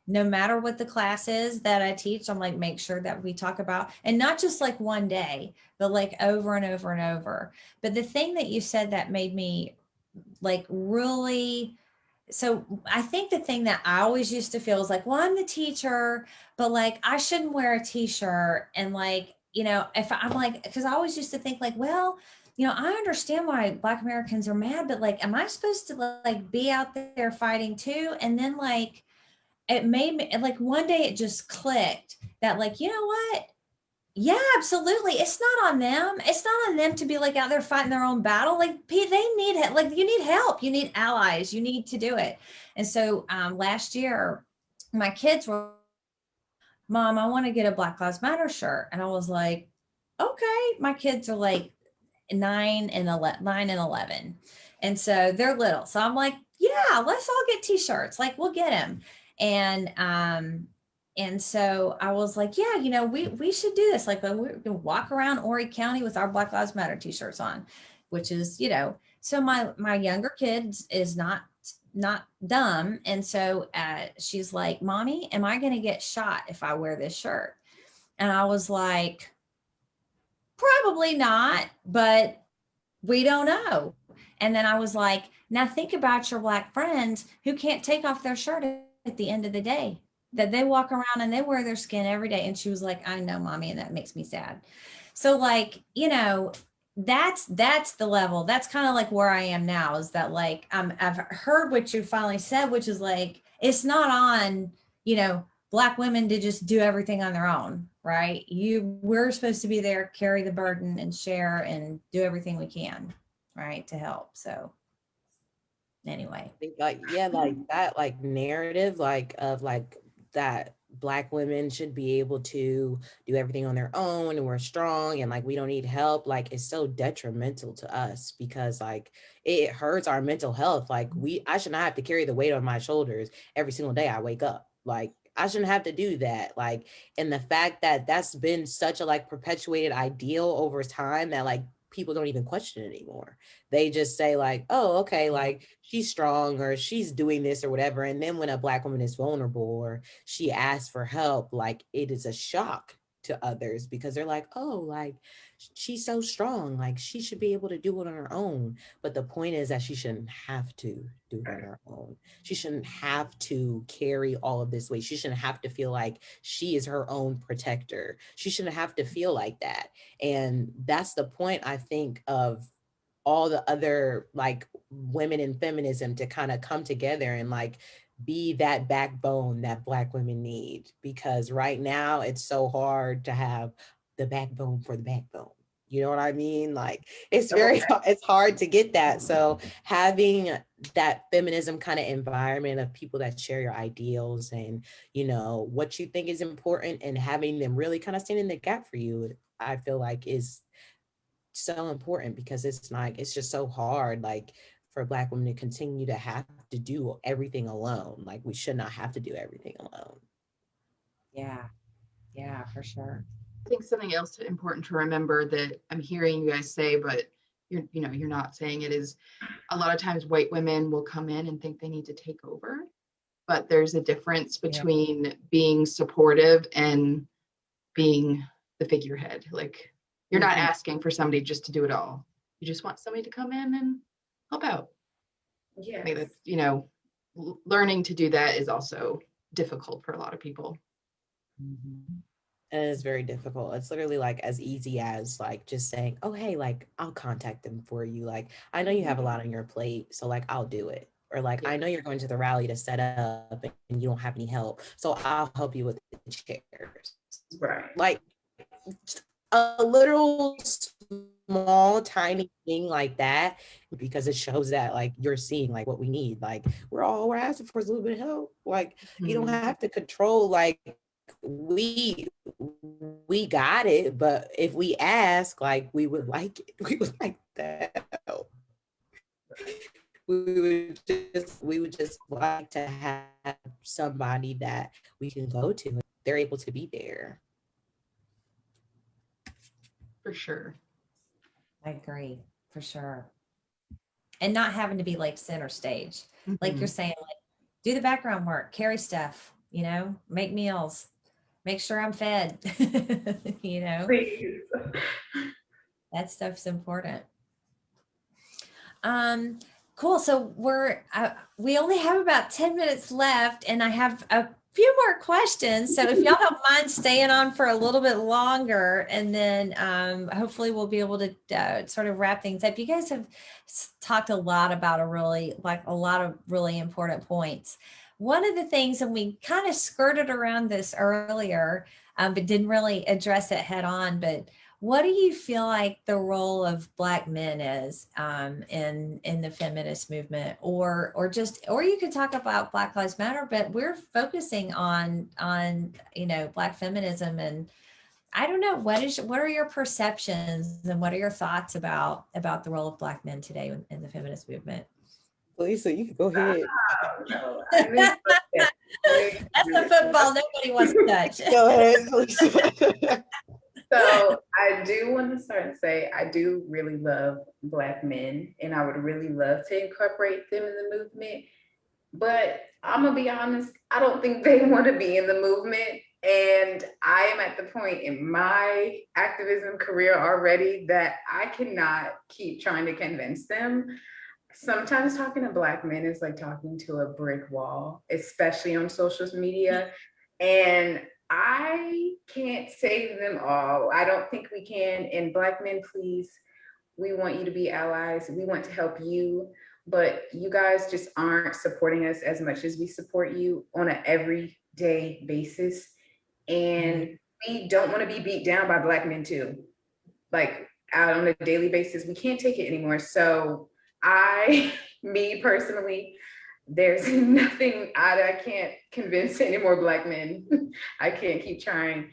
no matter what the class is that I teach, I'm like, make sure that we talk about, and not just like one day, but like over and over and over. But the thing that you said that made me like really, so I think the thing that I always used to feel is like, well, I'm the teacher, but like I shouldn't wear a t-shirt. And like, if I'm like, because I always used to think like, well, I understand why Black Americans are mad, but like, am I supposed to like be out there fighting too? And then like, it made me like one day it just clicked that like, you know what? Yeah, absolutely. It's not on them. It's not on them to be like out there fighting their own battle. Like they need it. Like you need help. You need allies. You need to do it. And so last year, my kids were, Mom, I want to get a Black Lives Matter shirt. And I was like, okay. My kids are like 9 and 11. And so they're little. So I'm like, yeah, let's all get t-shirts. Like we'll get them. And so I was like, yeah, we should do this. Like we're gonna walk around Horry County with our Black Lives Matter t-shirts on, which is, so my younger kid is not dumb. And so she's like, Mommy, am I gonna get shot if I wear this shirt? And I was like, probably not, but we don't know. And then I was like, now think about your Black friends who can't take off their shirt at the end of the day, that they walk around and they wear their skin every day. And she was like, I know, mommy, and that makes me sad. So like, you know, that's the level. That's kind of like where I am now, is that like, I've heard what you finally said, which is like, it's not on, you know, Black women to just do everything on their own, right? We're supposed to be there, carry the burden and share and do everything we can, right, to help. So anyway. Like, yeah, like that, like narrative, like of like that Black women should be able to do everything on their own and we're strong and like we don't need help, like it's so detrimental to us because like it hurts our mental health. Like I should not have to carry the weight on my shoulders every single day I wake up. Like I shouldn't have to do that. Like, and the fact that that's been such a like perpetuated ideal over time that like people don't even question it anymore. They just say like, oh, okay, like she's strong or she's doing this or whatever. And then when a Black woman is vulnerable or she asks for help, like it is a shock to others because they're like, oh, like she's so strong, like she should be able to do it on her own. But the point is that she shouldn't have to do it on her own. She shouldn't have to carry all of this weight. She shouldn't have to feel like she is her own protector. She shouldn't have to feel like that. And that's the point, I think, of all the other like women in feminism to kind of come together and like be that backbone that Black women need, because right now it's so hard to have the backbone for the backbone. You know what I mean? Like it's it's hard to get that. So having that feminism kind of environment of people that share your ideals and, you know, what you think is important and having them really kind of stand in the gap for you, I feel like is so important because it's like, it's just so hard, like for Black women to continue to have to do everything alone. Like we should not have to do everything alone. Yeah, for sure. I think something else important to remember that I'm hearing you guys say, but you're not saying it, is a lot of times white women will come in and think they need to take over, but there's a difference between being supportive and being the figurehead. Like you're not asking for somebody just to do it all. You just want somebody to come in and help out. Yeah. I think that's, you know, learning to do that is also difficult for a lot of people. And it's very difficult. It's literally like as easy as like just saying, oh, hey, like I'll contact them for you. Like, I know you have a lot on your plate, so like I'll do it. Or like, I know you're going to the rally to set up and you don't have any help, so I'll help you with the chairs. Right. Like a literal small tiny thing like that, because it shows that like you're seeing like what we need. Like we're asking for a little bit of help. Like you don't have to control, like we got it, but if we ask, like we would like it. We would like that help. We would just like to have somebody that we can go to and they're able to be there. For sure. I agree, for sure. And not having to be like center stage. Like you're saying, like do the background work, carry stuff, you know, make meals, make sure I'm fed, you know. Please. That stuff's important. Cool. So we only have about 10 minutes left and I have a few more questions. So if y'all don't mind staying on for a little bit longer, and then hopefully we'll be able to sort of wrap things up. You guys have talked a lot about a lot of really important points. One of the things, and we kind of skirted around this earlier, but didn't really address it head on, but what do you feel like the role of Black men is in the feminist movement, or you could talk about Black Lives Matter, but we're focusing on you know, Black feminism, and I don't know, what are your perceptions and what are your thoughts about the role of Black men today in the feminist movement? Lisa, you can go ahead. No, I mean, That's the football nobody wants to touch. Go ahead, Lisa. so I do want to start and say I do really love Black men, and I would really love to incorporate them in the movement. But I'm gonna be honest, I don't think they want to be in the movement. And I am at the point in my activism career already that I cannot keep trying to convince them. Sometimes talking to Black men is like talking to a brick wall, especially on social media. And I can't save them all. I don't think we can. And Black men, please, we want you to be allies. We want to help you, but you guys just aren't supporting us as much as we support you on an everyday basis. And we don't want to be beat down by Black men too, like out on a daily basis. We can't take it anymore. So me personally, there's nothing I can't convince any more Black men. I can't keep trying.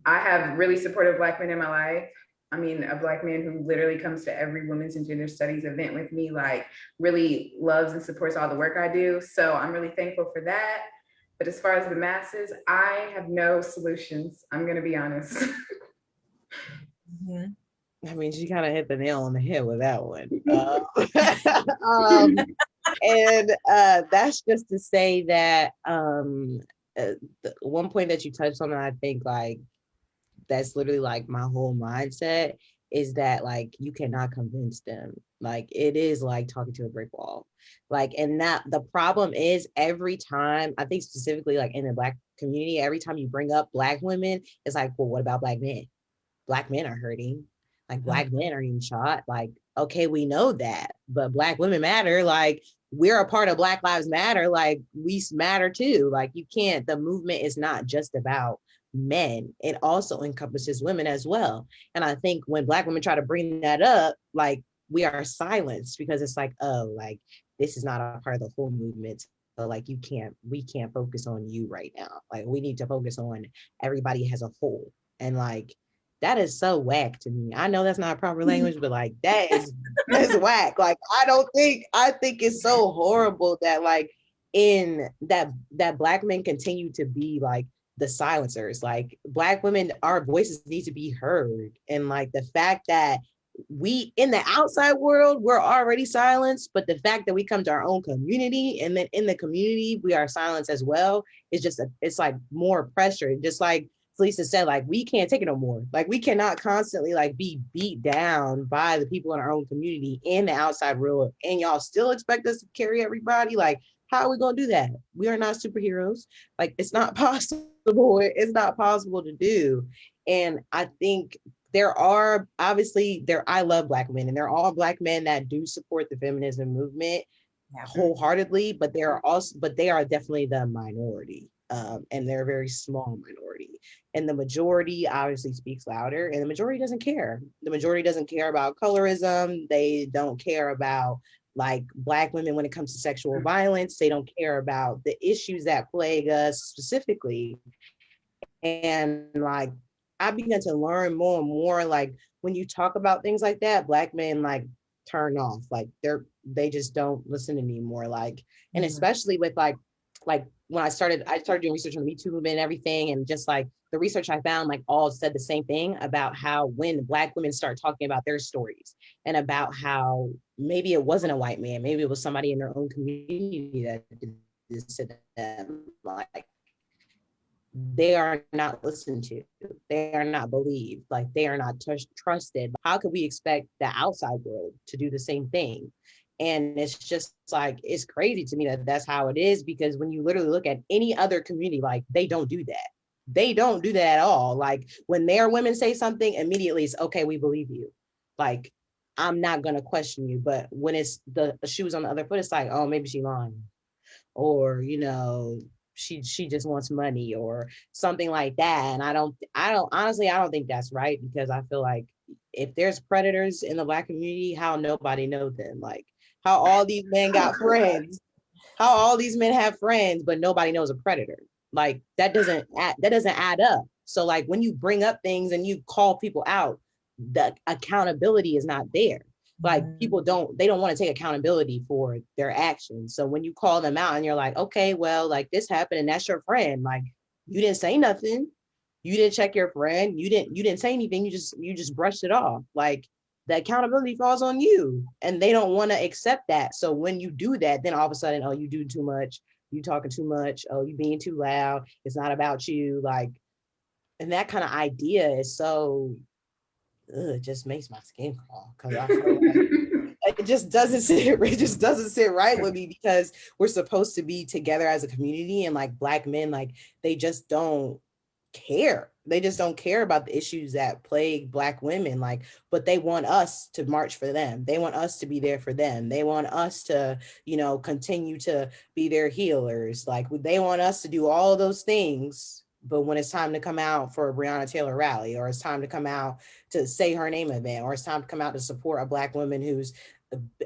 I have really supportive Black men in my life. I mean, a Black man who literally comes to every women's and gender studies event with me, like really loves and supports all the work I do. So I'm really thankful for that. But as far as the masses, I have no solutions. I'm going to be honest. I mean, she kind of hit the nail on the head with that one. And that's just to say that the one point that you touched on, I think like that's literally like my whole mindset is that like you cannot convince them. Like it is like talking to a brick wall. Like, and that the problem is every time, I think specifically like in the Black community, every time you bring up Black women, it's like, well, what about Black men? Black men are hurting. Like Black men are getting shot. Like, okay, we know that, but Black women matter. Like we're a part of Black Lives Matter. Like we matter too. Like you can't, the movement is not just about men. It also encompasses women as well. And I think when Black women try to bring that up, like we are silenced because it's like, oh, like this is not a part of the whole movement. So like we can't focus on you right now. Like we need to focus on everybody as a whole. And like, that is so whack to me. I know that's not proper language, but like that's whack. Like I think it's so horrible that like in that Black men continue to be like the silencers. Like Black women, our voices need to be heard. And like the fact that we in the outside world, we're already silenced, but the fact that we come to our own community and then in the community we are silenced as well is just it's like more pressure. Just like Talisa said, like we can't take it no more. Like we cannot constantly like be beat down by the people in our own community in the outside world, and y'all still expect us to carry everybody. Like, how are we gonna do that? We are not superheroes. Like it's not possible. It's not possible to do. And I think there are obviously I love Black men, and there are all Black men that do support the feminism movement wholeheartedly, but they are definitely the minority. And they're a very small minority. And the majority obviously speaks louder, and the majority doesn't care. The majority doesn't care about colorism. They don't care about like Black women when it comes to sexual violence. They don't care about the issues that plague us specifically. And like, I began to learn more and more, like when you talk about things like that, Black men like turn off, like they just don't listen anymore. Like, and especially with like when I started doing research on the Me Too movement and everything, and just like the research I found, like all said the same thing about how when Black women start talking about their stories and about how maybe it wasn't a white man, maybe it was somebody in their own community that did this to them, like they are not listened to, they are not believed, like they are not trusted. How could we expect the outside world to do the same thing? And it's just like, it's crazy to me that that's how it is, because when you literally look at any other community, like they don't do that. They don't do that at all. Like when their women say something, immediately it's okay, we believe you. Like, I'm not gonna question you. But when it's the shoes on the other foot, it's like, oh, maybe she's lying. Or, you know, she just wants money or something like that. And I don't honestly, I don't think that's right, because I feel like if there's predators in the Black community, how nobody knows them? Like how all these men got friends, how all these men have friends, but nobody knows a predator. Like that doesn't add up. So like when you bring up things and you call people out, the accountability is not there. Like people don't want to take accountability for their actions. So when you call them out and you're like, okay, well, like this happened and that's your friend, like you didn't say nothing, you didn't check your friend, you didn't say anything, you just brushed it off. Like the accountability falls on you, and they don't want to accept that. So when you do that, then all of a sudden, oh, you do too much, you talking too much, oh, you being too loud, it's not about you. Like, and that kind of idea is so, it just makes my skin crawl, because I feel like it just doesn't sit it just doesn't sit right with me, because we're supposed to be together as a community, and like Black men, like they just don't care. They just don't care about the issues that plague Black women, like, but they want us to march for them. They want us to be there for them. They want us to, you know, continue to be their healers. Like they want us to do all those things. But when it's time to come out for a Breonna Taylor rally, or it's time to come out to say her name event, or it's time to come out to support a Black woman who's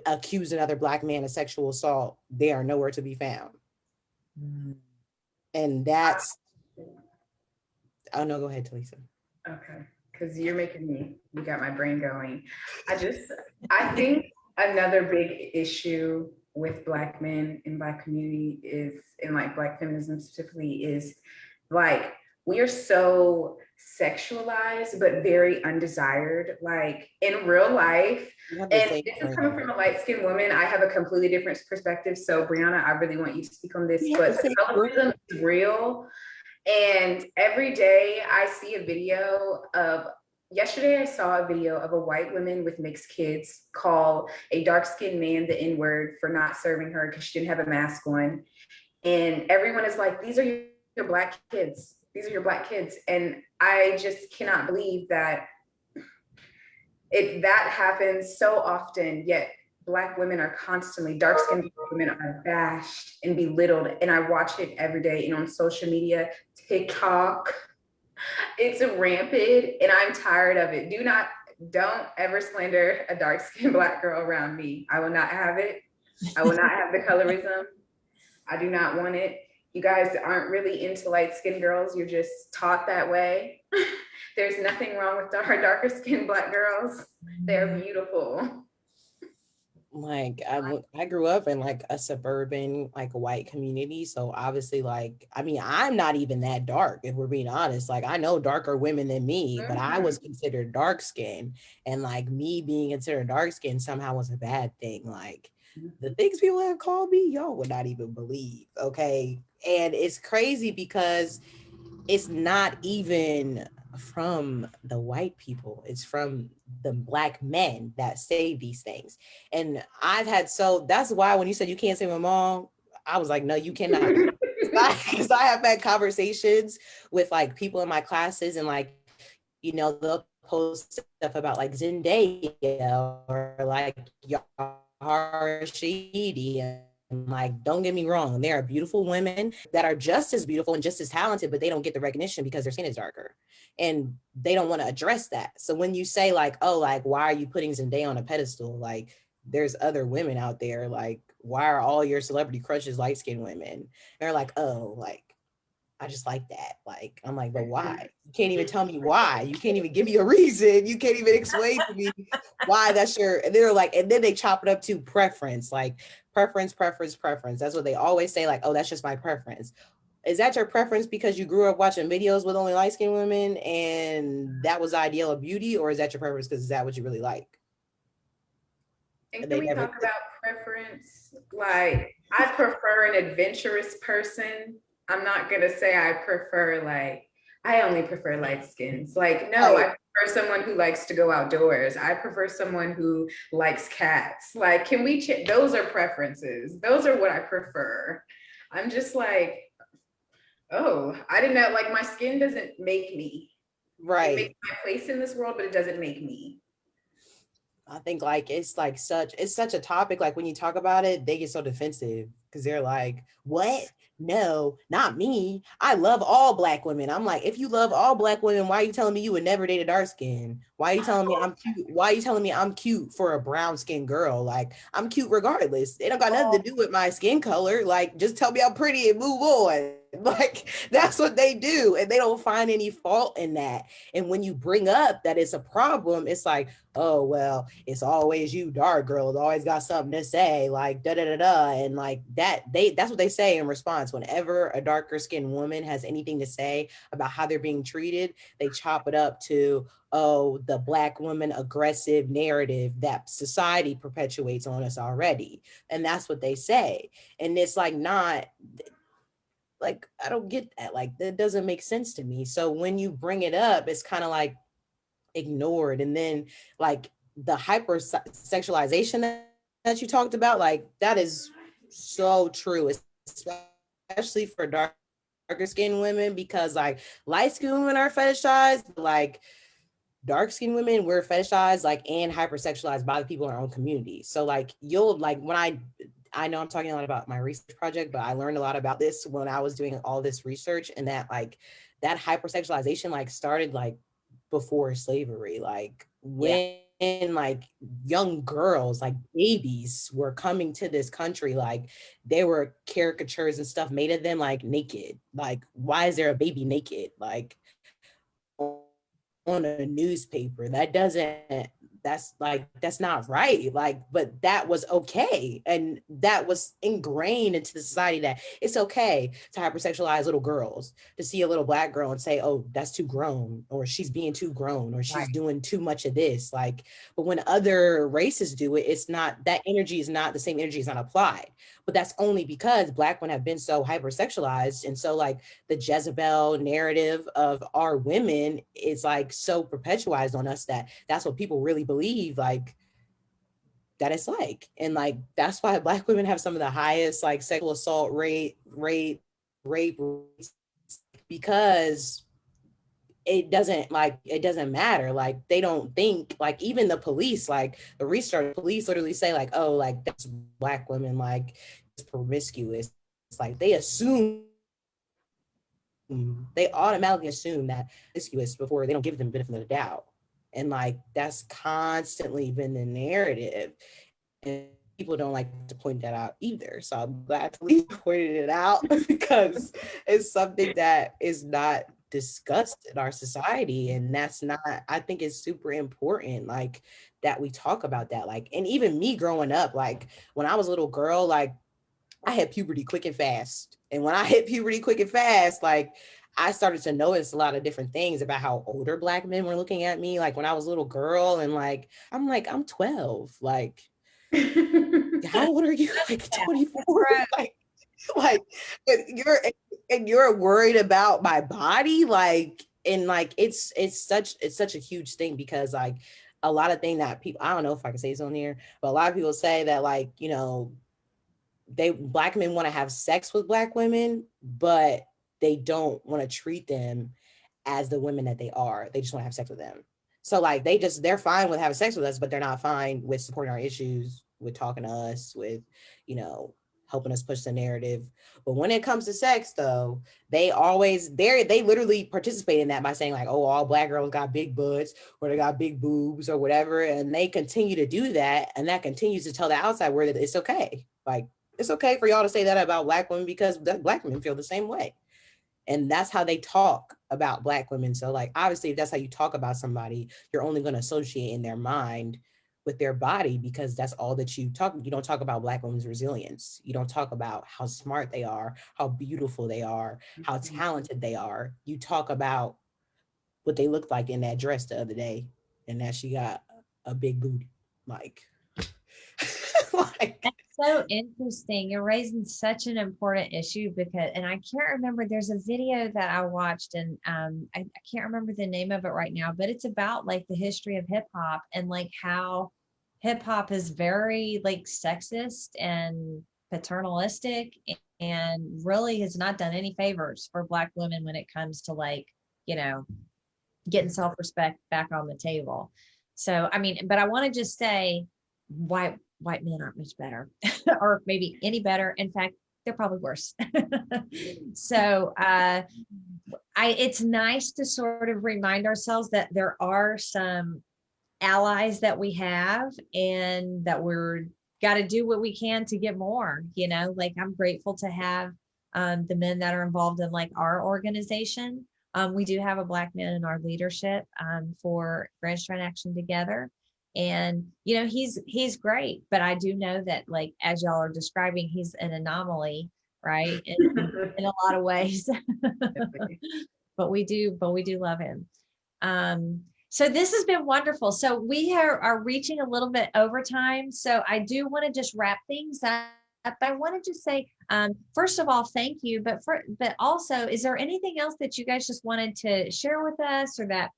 accused another Black man of sexual assault, they are nowhere to be found. And that's, oh no, go ahead, Talisa. Okay, because you got my brain going. I think another big issue with Black men in Black community is, in like Black feminism specifically, is like we are so sexualized but very undesired, like in real life. And this is coming from a light-skinned woman. I have a completely different perspective. So Brianna, I really want you to speak on this, but colorism is real. And every day I see a video of, yesterday I saw a video of a white woman with mixed kids call a dark-skinned man the N-word for not serving her because she didn't have a mask on. And everyone is like, these are your Black kids. These are your Black kids. And I just cannot believe that that happens so often, yet Black women are constantly, dark-skinned women are bashed and belittled. And I watch it every day, and on social media, TikTok, it's rampant, and I'm tired of it. Don't ever slander a dark-skinned Black girl around me. I will not have it. I will not have the colorism. I do not want it. You guys aren't really into light-skinned girls. You're just taught that way. There's nothing wrong with our darker-skinned Black girls. They're beautiful. Like I grew up in like a suburban, like white community. So obviously, like, I mean, I'm not even that dark, if we're being honest. Like I know darker women than me, but I was considered dark skinned. And like me being considered dark skinned somehow was a bad thing. Like the things people have called me, y'all would not even believe. Okay. And it's crazy because it's not even from the white people, it's from the Black men that say these things. And that's why when you said you can't say my mom, I was like, no, you cannot. Because I have had conversations with like people in my classes, and like, you know, they'll post stuff about like Zendaya or like Yahar Shahidi. Like, don't get me wrong, there are beautiful women that are just as beautiful and just as talented, but they don't get the recognition because their skin is darker, and they don't want to address that. So when you say like, oh, like, why are you putting Zendaya on a pedestal? Like, there's other women out there. Like, why are all your celebrity crushes light-skinned women? And they're like, oh, like, I just like that. Like, I'm like, but why? You can't even tell me why. You can't even give me a reason. You can't even explain to me why that's your, and they're like, and then they chop it up to preference, like preference. That's what they always say, like, oh, that's just my preference. Is that your preference because you grew up watching videos with only light-skinned women and that was the ideal of beauty? Or is that your preference because is that what you really like? And can we talk about preference? Like, I prefer an adventurous person. I'm not gonna say I only prefer light skins. Like, no, I prefer someone who likes to go outdoors. I prefer someone who likes cats. Like, can we those are preferences. Those are what I prefer. I'm just like, oh, I didn't know, like my skin doesn't make me. Right. It makes my place in this world, but it doesn't make me. I think like it's such a topic. Like when you talk about it, they get so defensive because they're like, what? No, not me. I love all Black women. I'm like, if you love all Black women, why are you telling me you would never date a dark skin? Why are you telling me I'm cute? Why are you telling me I'm cute for a brown skinned girl? Like, I'm cute regardless. It don't got nothing to do with my skin color. Like, just tell me I'm pretty and move on. Like, that's what they do. And they don't find any fault in that. And when you bring up that it's a problem, it's like, oh, well, it's always you dark girls always got something to say, like da da da da. And like that's what they say in response. Whenever a darker skinned woman has anything to say about how they're being treated, they chop it up to, oh, the Black woman aggressive narrative that society perpetuates on us already. And that's what they say. And it's like, not like, I don't get that. Like, that doesn't make sense to me. So when you bring it up, it's kind of like ignored. And then like the hyper sexualization that you talked about, like that is so true, especially for darker skinned women, because like light skinned women are fetishized, but like dark skinned women, we're fetishized like and hypersexualized by the people in our own community. So like you'll like when I know I'm talking a lot about my research project, but I learned a lot about this when I was doing all this research, and that like that hypersexualization like started like before slavery, like when like young girls, like babies were coming to this country, like there were caricatures and stuff made of them like naked. Like, why is there a baby naked? Like on a newspaper. That's not right. Like, but that was okay. And that was ingrained into the society that it's okay to hypersexualize little girls, to see a little Black girl and say, oh, that's too grown, or she's being too grown, or she's doing too much of this. Like, but when other races do it, it's not, that energy is not, the same energy is not applied. But that's only because Black women have been so hypersexualized. And so like the Jezebel narrative of our women is like so perpetualized on us that that's what people really believe, like that it's like. And like that's why Black women have some of the highest like sexual assault rape rates, because it doesn't matter. Like they don't think, like even the police, like the restart police literally say like, oh, like that's Black women, like it's promiscuous. It's like they automatically assume that promiscuous before they don't give them benefit of the doubt. And like that's constantly been the narrative, and people don't like to point that out either. So I'm glad we pointed it out because it's something that is not discussed in our society. And that's not, I think it's super important, like that we talk about that. Like, and even me growing up, like when I was a little girl, like I had puberty quick and fast. And when I hit puberty quick and fast, like I started to notice a lot of different things about how older Black men were looking at me. Like when I was a little girl, and like, I'm 12. Like, how old are you? Like 24? Like and you're worried about my body. Like, and like it's such a huge thing, because like a lot of things that people, I don't know if I can say this on here, but a lot of people say that like, you know, Black men want to have sex with Black women, but they don't want to treat them as the women that they are. They just want to have sex with them. So like they're fine with having sex with us, but they're not fine with supporting our issues, with talking to us, with, you know, helping us push the narrative. But when it comes to sex though, they literally participate in that by saying like, oh, all Black girls got big butts, or they got big boobs or whatever. And they continue to do that. And that continues to tell the outside world that it's okay. Like, it's okay for y'all to say that about Black women, because Black women feel the same way. And that's how they talk about Black women. So like, obviously, if that's how you talk about somebody, you're only going to associate in their mind with their body, because that's all that you don't talk about Black women's resilience. You don't talk about how smart they are, how beautiful they are, how talented they are. You talk about what they looked like in that dress the other day, and that she got a big booty. Like, like, that's so interesting. You're raising such an important issue, because, and I can't remember, there's a video that I watched, and I can't remember the name of it right now, but it's about like the history of hip hop, and like how hip hop is very like sexist and paternalistic, and really has not done any favors for Black women when it comes to like, you know, getting self-respect back on the table. So, I mean, but I want to just say white men aren't much better or maybe any better. In fact, they're probably worse. So it's nice to sort of remind ourselves that there are some allies that we have, and that we're got to do what we can to get more, you know, like I'm grateful to have the men that are involved in like our organization. We do have a Black man in our leadership for Grand Strand Action Together. And, you know, he's great, but I do know that, like, as y'all are describing, he's an anomaly, right? In a lot of ways, but we do love him. So this has been wonderful. So we are reaching a little bit over time. So I do want to just wrap things up. I want to just say, first of all, thank you. But also, is there anything else that you guys just wanted to share with us, or that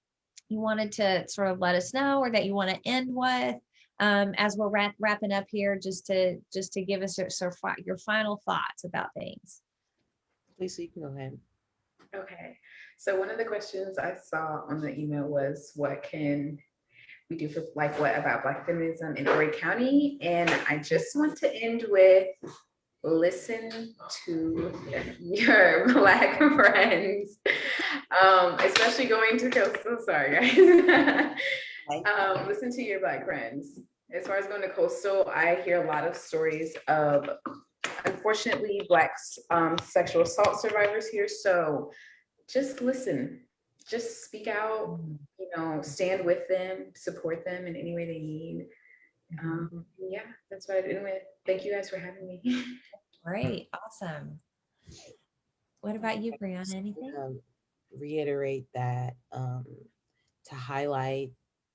you wanted to sort of let us know, or that you want to end with? as we're wrapping up here, just to give us your final thoughts about things. Lisa, you can go ahead. Okay. So one of the questions I saw on the email was, what can we do for what about Black feminism in Horry County? And I just want to end with, listen to your Black friends, especially going to coastal. Sorry, guys. Listen to your Black friends. As far as going to coastal, I hear a lot of stories of, unfortunately, Black sexual assault survivors here. So just listen, just speak out, stand with them, support them in any way they need. Yeah, that's what I'd end with. Thank you guys for having me. Great, awesome. What about you, Brianna? Anything? Reiterate that to highlight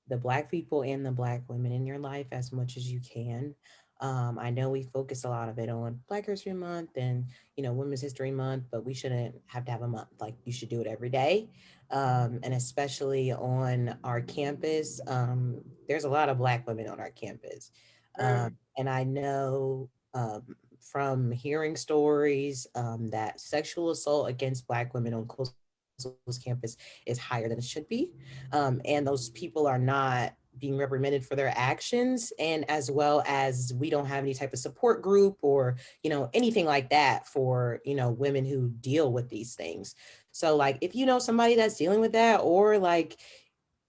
the Black people and the Black women in your life as much as you can. I know we focus a lot of it on Black History Month and, Women's History Month, but we shouldn't have to have a month. Like, you should do it every day. And especially on our campus, there's a lot of Black women on our campus. And I know from hearing stories that sexual assault against Black women on Coastal campus is higher than it should be. And those people are not being reprimanded for their actions, and as well as we don't have any type of support group or anything like that for women who deal with these things. So like, if you know somebody that's dealing with that, or like,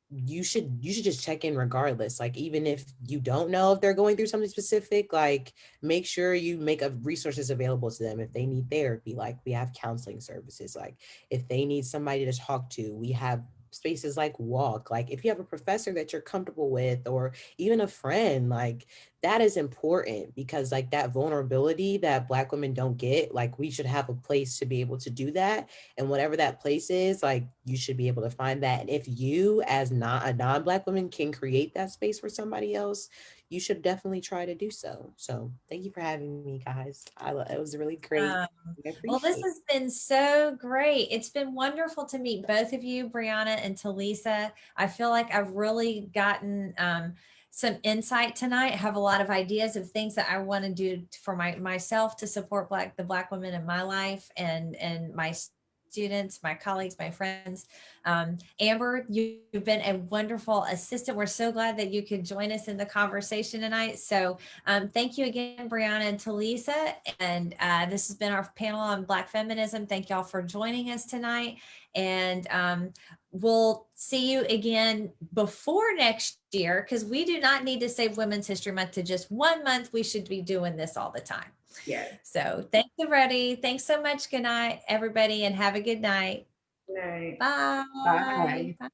you should just check in regardless. Like, even if you don't know if they're going through something specific, like, make sure you make resources available to them. If they need therapy, like, we have counseling services. Like, if they need somebody to talk to, we have spaces like Walk. Like, if you have a professor that you're comfortable with, or even a friend, like, that is important, because like, that vulnerability that Black women don't get, like, we should have a place to be able to do that. And whatever that place is, like, you should be able to find that. And if you, as not a non-Black woman, can create that space for somebody else, you should definitely try to do so. So thank you for having me, guys. It was really great. Well, this has been so great. It's been wonderful to meet both of you, Brianna and Talisa. I feel like I've really gotten some insight tonight. I have a lot of ideas of things that I want to do for myself to support the Black women in my life, and my students, my colleagues, my friends. Amber, you've been a wonderful assistant. We're so glad that you could join us in the conversation tonight. So thank you again, Brianna and Talisa. And this has been our panel on Black feminism. Thank y'all for joining us tonight. And we'll see you again before next year, because we do not need to save Women's History Month to just 1 month. We should be doing this all the time. Yeah. So thanks, everybody. Thanks so much. Good night, everybody, and have a good night. Good night. Bye. Bye. Bye.